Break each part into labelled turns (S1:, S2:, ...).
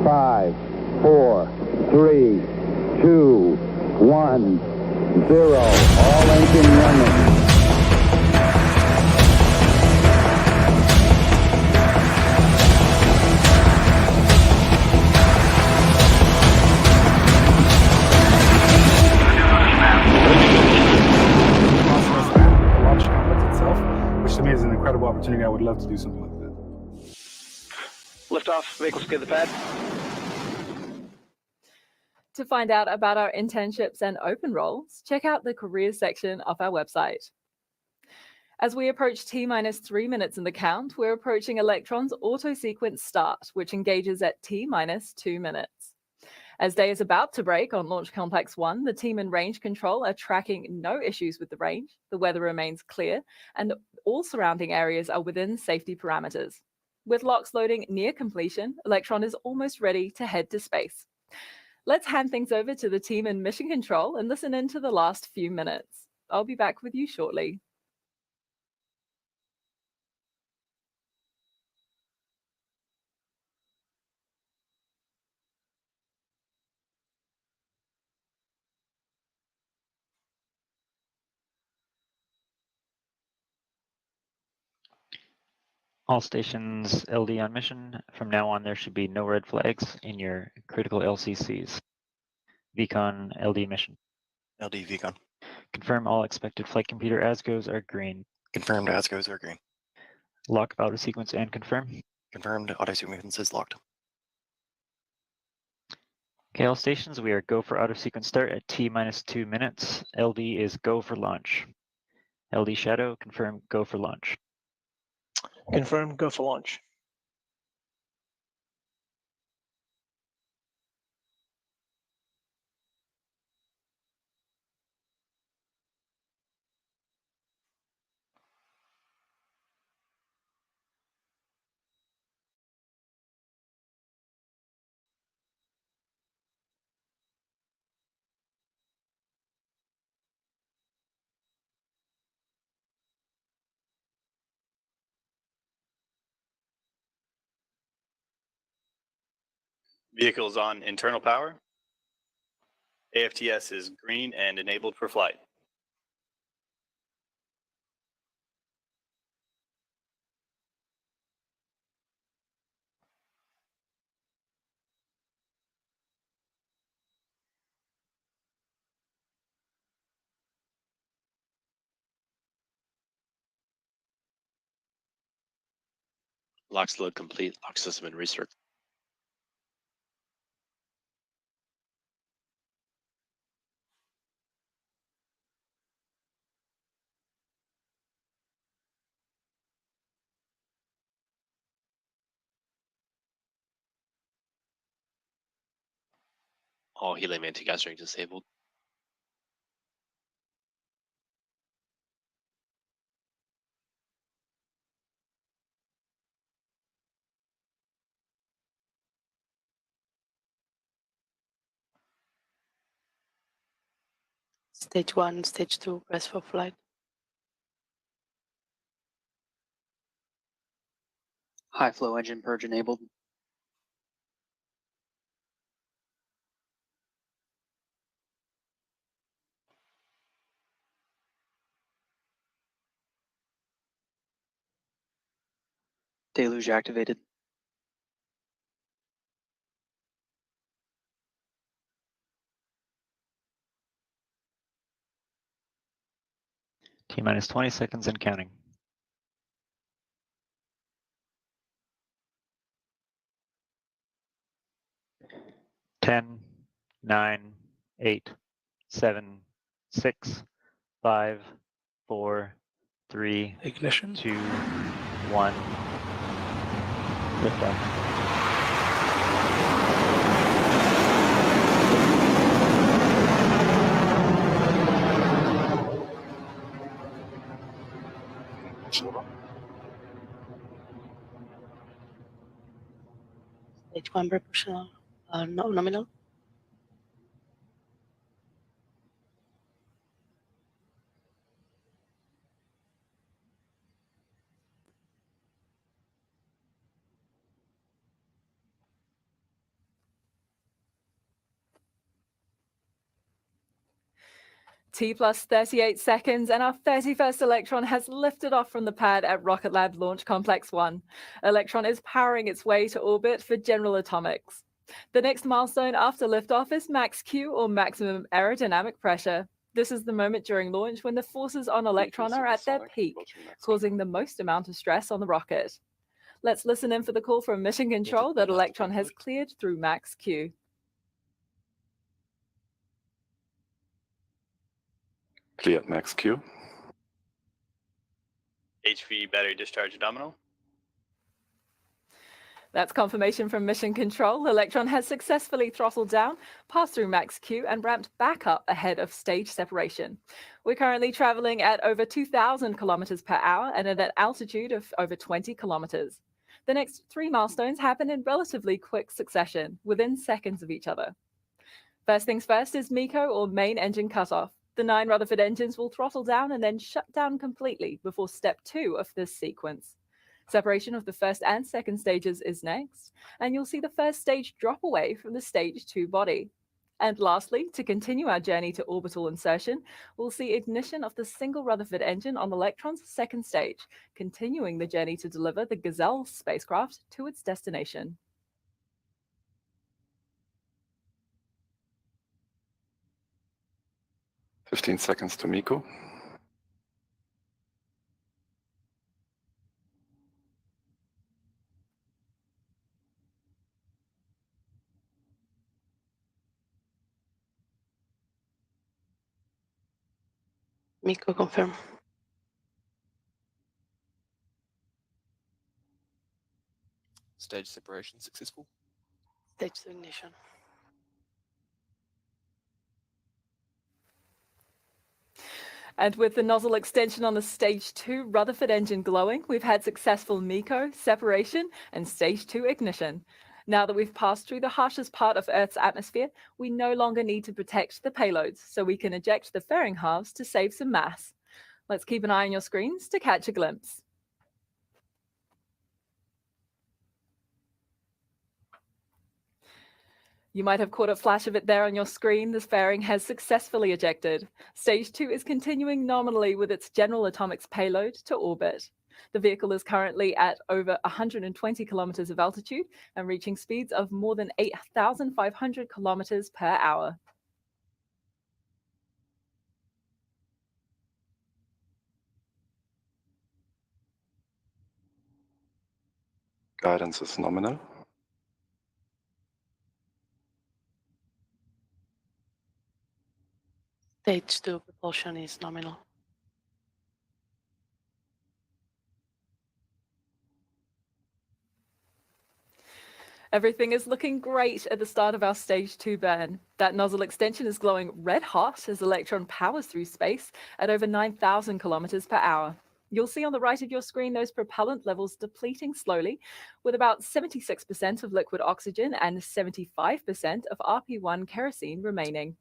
S1: 5, 4, 3, 2, 1, 0. All engine running.
S2: To me is an incredible opportunity. I would love to do something like that.
S3: Liftoff, vehicles clear the pad.
S4: To find out about our internships and open roles, check out the careers section of our website. As we approach T-minus 3 minutes in the count, we're approaching Electron's auto-sequence start, which engages at T-minus 2 minutes. As day is about to break on Launch Complex 1, the team in range control are tracking no issues with the range, the weather remains clear, and all surrounding areas are within safety parameters. With LOX loading near completion, Electron is almost ready to head to space. Let's hand things over to the team in mission control and listen in to the last few minutes. I'll be back with you shortly.
S5: All stations LD on mission. From now on, there should be no red flags in your critical LCCs. VCON LD mission.
S6: LD VCON.
S5: Confirm all expected flight computer ASGOs are green.
S6: Confirmed ASGOs are green.
S5: Lock auto sequence and confirm.
S6: Confirmed auto sequence is locked.
S5: Okay, all stations, we are go for auto sequence start at T-minus 2 minutes. LD is go for launch. LD shadow, confirm go for launch.
S3: Confirm, go for launch.
S7: Vehicles on internal power. AFTS is green and enabled for flight.
S8: LOX load complete. LOX system in research. All helium anti-gas ring disabled.
S9: Stage 1, Stage 2, press for flight.
S10: High flow engine purge enabled. Deluge activated.
S5: T-minus 20 seconds and counting. 10, 9, 8, 7, 6, 5, 4, 3,
S3: Ignition.
S5: 2, 1. Liftoff.
S9: Stage 1 proportional, nominal.
S4: T plus 38 seconds, and our 31st Electron has lifted off from the pad at Rocket Lab Launch Complex 1. Electron is powering its way to orbit for General Atomics. The next milestone after liftoff is max Q, or maximum aerodynamic pressure. This is the moment during launch when the forces on Electron are at their peak, causing the most amount of stress on the rocket. Let's listen in for the call from Mission Control that Electron has cleared through max Q.
S11: Cleared max Q.
S7: HV battery discharge nominal.
S4: That's confirmation from Mission Control. Electron has successfully throttled down, passed through max Q, and ramped back up ahead of stage separation. We're currently traveling at over 2,000 kilometers per hour and at an altitude of over 20 kilometers. The next 3 milestones happen in relatively quick succession, within seconds of each other. First things first is MECO, or main engine cutoff. The 9 Rutherford engines will throttle down and then shut down completely before step 2 of this sequence. Separation of the first and second stages is next, and you'll see the first stage drop away from the stage 2 body. And lastly, to continue our journey to orbital insertion, we'll see ignition of the single Rutherford engine on Electron's second stage, continuing the journey to deliver the Gazelle spacecraft to its destination.
S11: "15 seconds to MECO.
S9: MECO confirm.
S8: Stage separation successful.
S9: Stage 2 ignition.
S4: And with the nozzle extension on the stage 2 Rutherford engine glowing, we've had successful MECO, separation, and stage 2 ignition. Now that we've passed through the harshest part of Earth's atmosphere, we no longer need to protect the payloads, so we can eject the fairing halves to save some mass. Let's keep an eye on your screens to catch a glimpse. You might have caught a flash of it there on your screen. This fairing has successfully ejected. Stage 2 is continuing nominally with its General Atomics payload to orbit. The vehicle is currently at over 120 kilometers of altitude and reaching speeds of more than 8,500 kilometers per hour.
S11: Guidance is nominal.
S9: Stage 2 propulsion is nominal.
S4: Everything is looking great at the start of our stage 2 burn. That nozzle extension is glowing red hot as Electron powers through space at over 9,000 kilometers per hour. You'll see on the right of your screen those propellant levels depleting slowly, with about 76% of liquid oxygen and 75% of RP1 kerosene remaining.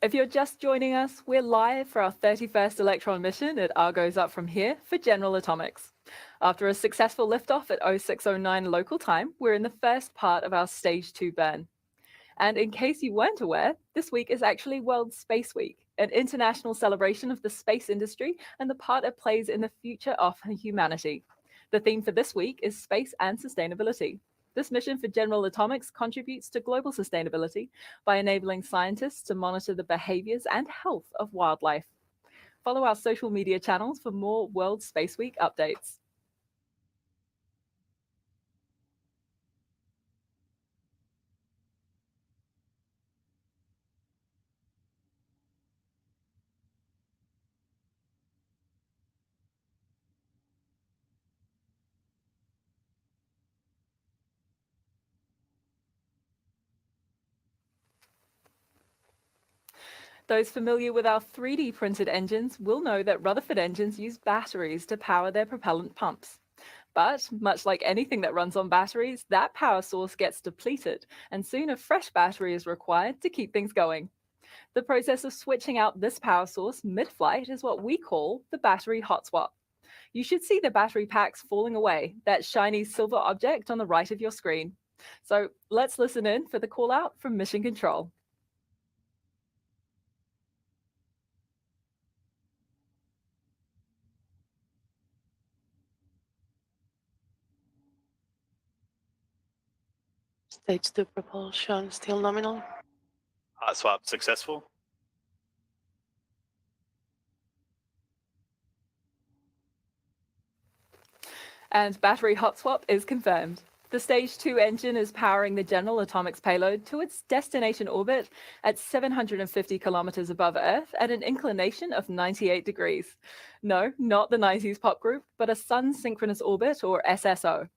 S4: If you're just joining us, we're live for our 31st Electron mission at Argos Up From Here for General Atomics. After a successful liftoff at 0609 local time, we're in the first part of our stage 2 burn. And in case you weren't aware, this week is actually World Space Week, an international celebration of the space industry and the part it plays in the future of humanity. The theme for this week is space and sustainability. This mission for General Atomics contributes to global sustainability by enabling scientists to monitor the behaviors and health of wildlife. Follow our social media channels for more World Space Week updates. Those familiar with our 3D printed engines will know that Rutherford engines use batteries to power their propellant pumps. But much like anything that runs on batteries, that power source gets depleted, and soon a fresh battery is required to keep things going. The process of switching out this power source mid-flight is what we call the battery hot swap. You should see the battery packs falling away, that shiny silver object on the right of your screen. So let's listen in for the call out from Mission Control.
S9: Stage 2 propulsion still nominal.
S7: Hot swap successful.
S4: And battery hot swap is confirmed. The Stage 2 engine is powering the General Atomics payload to its destination orbit at 750 kilometers above Earth at an inclination of 98 degrees. No, not the 90s pop group, but a Sun Synchronous Orbit, or SSO.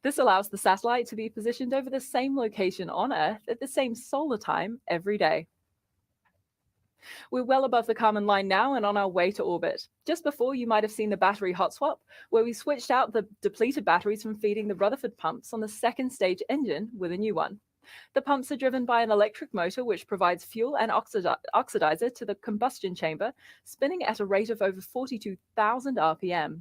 S4: This allows the satellite to be positioned over the same location on Earth at the same solar time every day. We're well above the Kármán line now and on our way to orbit. Just before, you might have seen the battery hot swap, where we switched out the depleted batteries from feeding the Rutherford pumps on the second stage engine with a new one. The pumps are driven by an electric motor which provides fuel and oxidizer to the combustion chamber, spinning at a rate of over 42,000 RPM.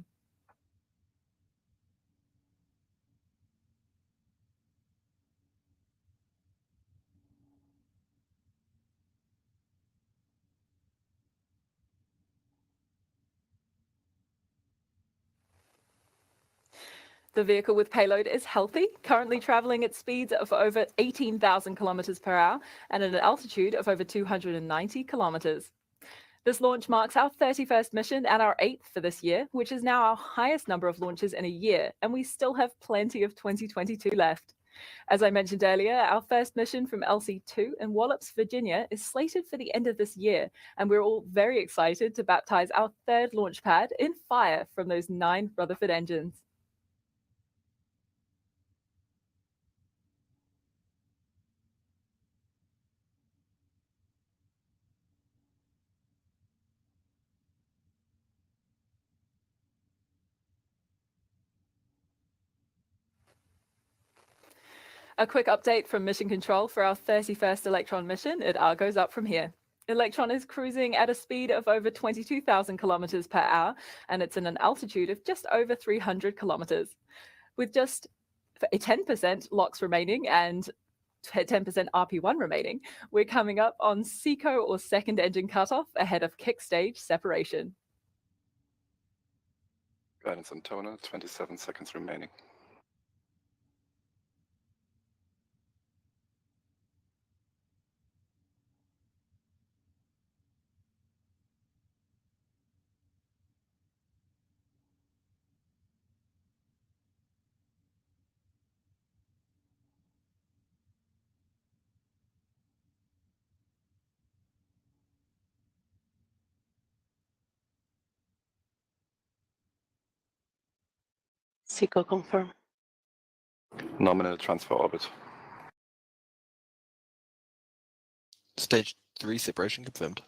S4: The vehicle with payload is healthy, currently traveling at speeds of over 18,000 kilometers per hour and at an altitude of over 290 kilometers. This launch marks our 31st mission and our 8th for this year, which is now our highest number of launches in a year, and we still have plenty of 2022 left. As I mentioned earlier, our first mission from LC2 in Wallops, Virginia is slated for the end of this year, and we're all very excited to baptize our third launch pad in fire from those 9 Rutherford engines. A quick update from Mission Control for our 31st Electron mission at Argos up from here. Electron is cruising at a speed of over 22,000 kilometers per hour, and it's in an altitude of just over 300 kilometers. With just a 10% LOX remaining and 10% RP1 remaining, we're coming up on SECO or second engine cutoff ahead of kick stage separation.
S11: Guidance on toner, 27 seconds remaining.
S9: SECO confirm.
S11: Nominal transfer orbit.
S12: Stage 3 separation confirmed.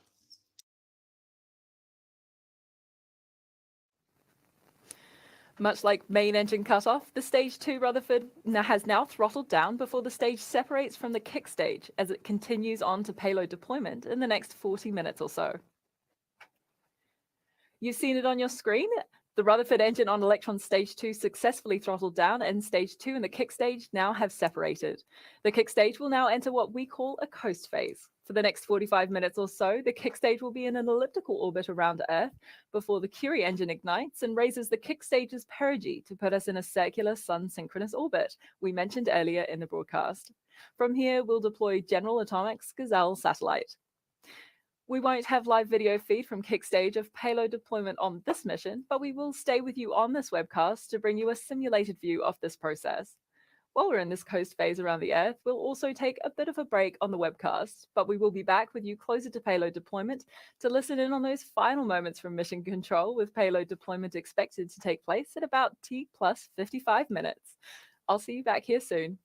S4: Much like main engine cutoff, the Stage 2 Rutherford has now throttled down before the stage separates from the kick stage as it continues on to payload deployment in the next 40 minutes or so. You've seen it on your screen. The Rutherford engine on Electron Stage 2 successfully throttled down, and Stage 2 and the kick stage now have separated. The kick stage will now enter what we call a coast phase. For the next 45 minutes or so, the kick stage will be in an elliptical orbit around Earth before the Curie engine ignites and raises the kick stage's perigee to put us in a circular Sun synchronous orbit we mentioned earlier in the broadcast. From here, we'll deploy General Atomics Gazelle satellite. We won't have live video feed from kick stage of payload deployment on this mission, but we will stay with you on this webcast to bring you a simulated view of this process. While we're in this coast phase around the Earth, we'll also take a bit of a break on the webcast, but we will be back with you closer to payload deployment to listen in on those final moments from Mission Control, with payload deployment expected to take place at about T plus 55 minutes. I'll see you back here soon.